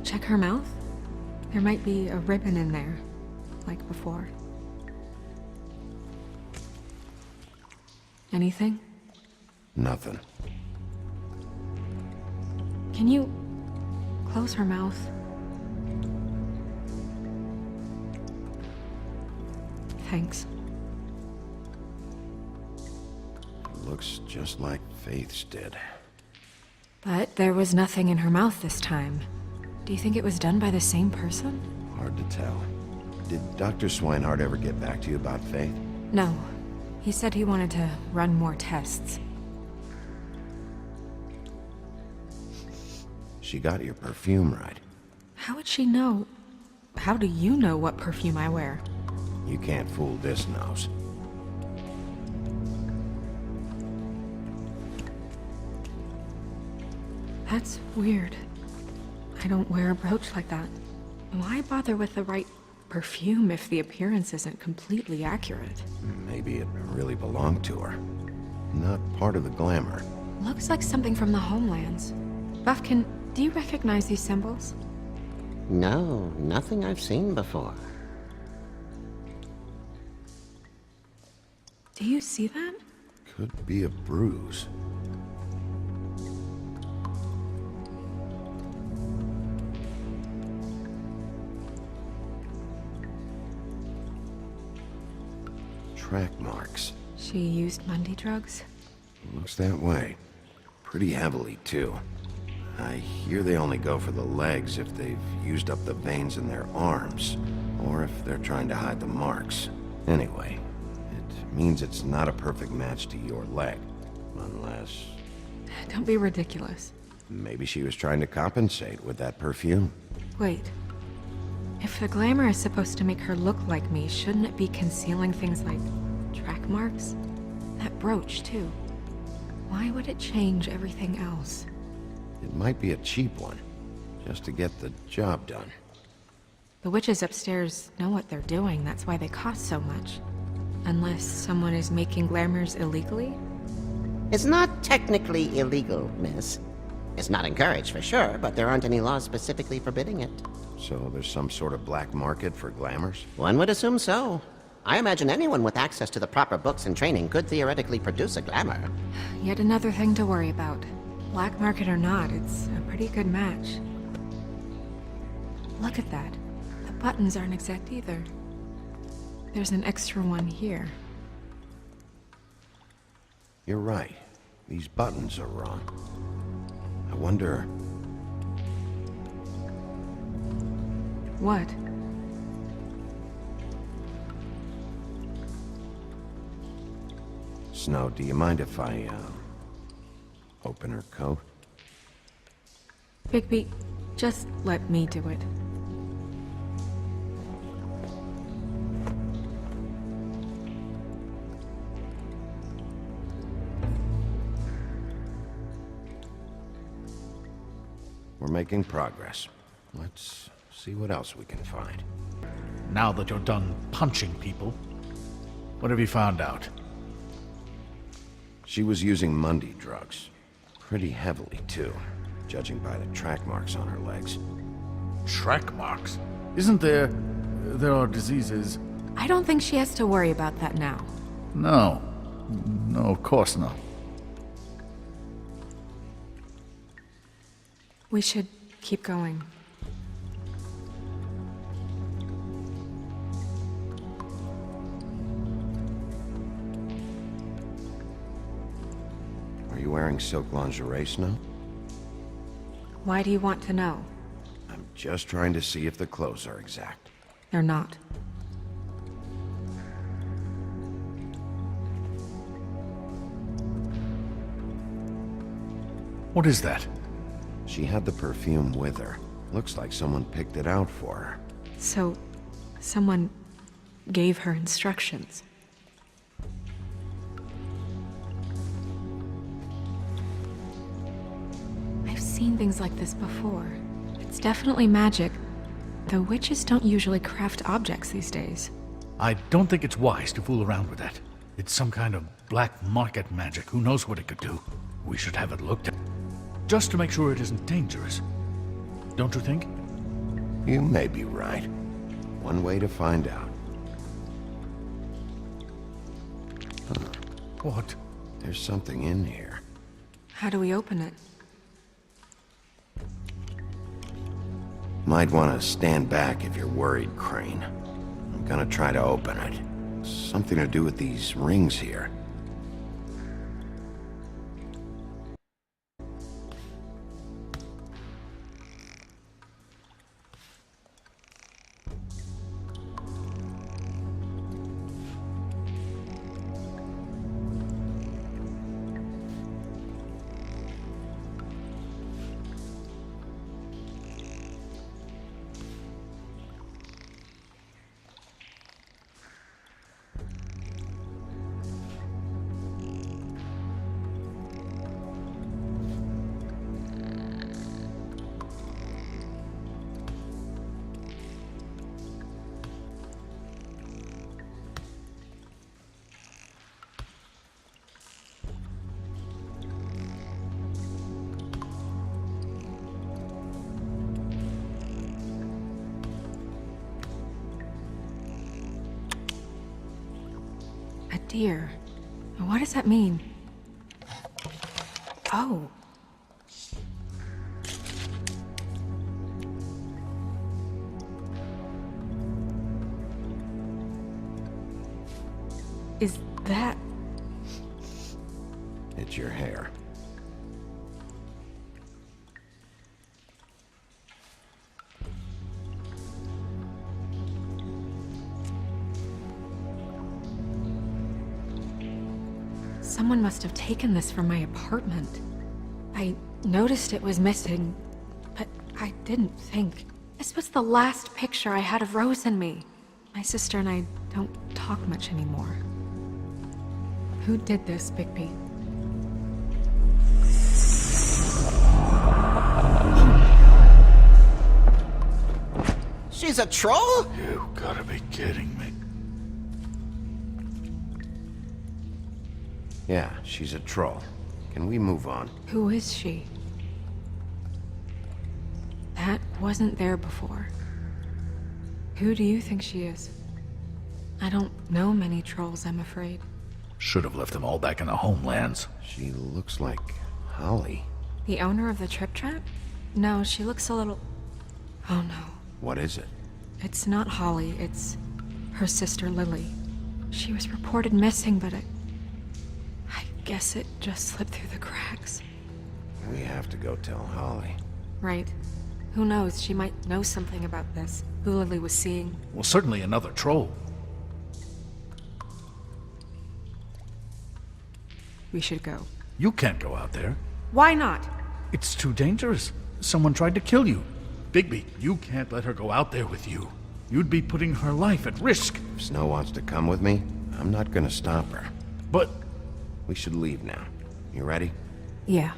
check her mouth? There might be a ribbon in there, like before. Anything? Nothing. Can you close her mouth? Thanks. Looks just like Faith's did. But there was nothing in her mouth this time. Do you think it was done by the same person? Hard to tell. Did Dr. Swinehart ever get back to you about Faith? No. He said he wanted to run more tests. She got your perfume right. How would she know? How do you know what perfume I wear? You can't fool this nose. That's weird. I don't wear a brooch like that. Why bother with the right perfume if the appearance isn't completely accurate? Maybe it really belonged to her. Not part of the glamour. Looks like something from the homelands. Buffkin, do you recognize these symbols? No, nothing I've seen before. Do you see that? Could be a bruise. Track marks. She used Mundy drugs? Looks that way. Pretty heavily, too. I hear they only go for the legs if they've used up the veins in their arms, or if they're trying to hide the marks. Anyway, it means it's not a perfect match to your leg. Unless... Don't be ridiculous. maybe she was trying to compensate with that perfume. Wait. If the glamour is supposed to make her look like me, shouldn't it be concealing things like track marks? That brooch, too. Why would it change everything else? It might be a cheap one, just to get the job done. The witches upstairs know what they're doing, that's why they cost so much. Unless someone is making glamours illegally? It's not technically illegal, miss. It's not encouraged for sure, but there aren't any laws specifically forbidding it. So there's some sort of black market for glamours? One would assume so. I imagine anyone with access to the proper books and training could theoretically produce a glamour. Yet another thing to worry about. Black market or not, it's a pretty good match. Look at that. The buttons aren't exact either. There's an extra one here. You're right. These buttons are wrong. I wonder... What? Snow, do you mind if I, open her coat? Bigby, just let me do it. We're making progress. Let's see what else we can find. Now that you're done punching people, what have you found out? She was using Mundy drugs. Pretty heavily, too, judging by the track marks on her legs. Track marks? Isn't there... there are diseases... I don't think she has to worry about that now. No. No, of course not. We should keep going. Are you wearing silk lingerie, Snow? Why do you want to know? I'm just trying to see if the clothes are exact. They're not. What is that? She had the perfume with her. Looks like someone picked it out for her. So, someone gave her instructions. I've seen things like this before. It's definitely magic, though witches don't usually craft objects these days. I don't think it's wise to fool around with that. It's some kind of black market magic. Who knows what it could do? We should have it looked at. Just to make sure it isn't dangerous. Don't you think? You may be right. One way to find out. What? There's something in here. How do we open it? Might want to stand back if you're worried, Crane. I'm gonna try to open it. Something to do with these rings here. A deer. What does that mean? Oh. Is that... It's your hair. Someone must have taken this from my apartment. I noticed it was missing, but I didn't think. This was the last picture I had of Rose and me. My sister and I don't talk much anymore. Who did this, Bigby? She's a troll? You gotta be kidding me. Yeah, she's a troll. Can we move on? Who is she? That wasn't there before. Who do you think she is? I don't know many trolls, I'm afraid. Should have left them all back in the homelands. She looks like Holly. The owner of the Trip Trap? No, she looks a little... Oh no. What is it? It's not Holly, it's her sister Lily. She was reported missing, but I guess it just slipped through the cracks. We have to go tell Holly. Right. Who knows, she might know something about this. Who Lily was seeing. Well, certainly another troll. We should go. You can't go out there. Why not? It's too dangerous. Someone tried to kill you. Bigby, you can't let her go out there with you. You'd be putting her life at risk. If Snow wants to come with me, I'm not gonna stop her. But We should leave now. You ready? Yeah.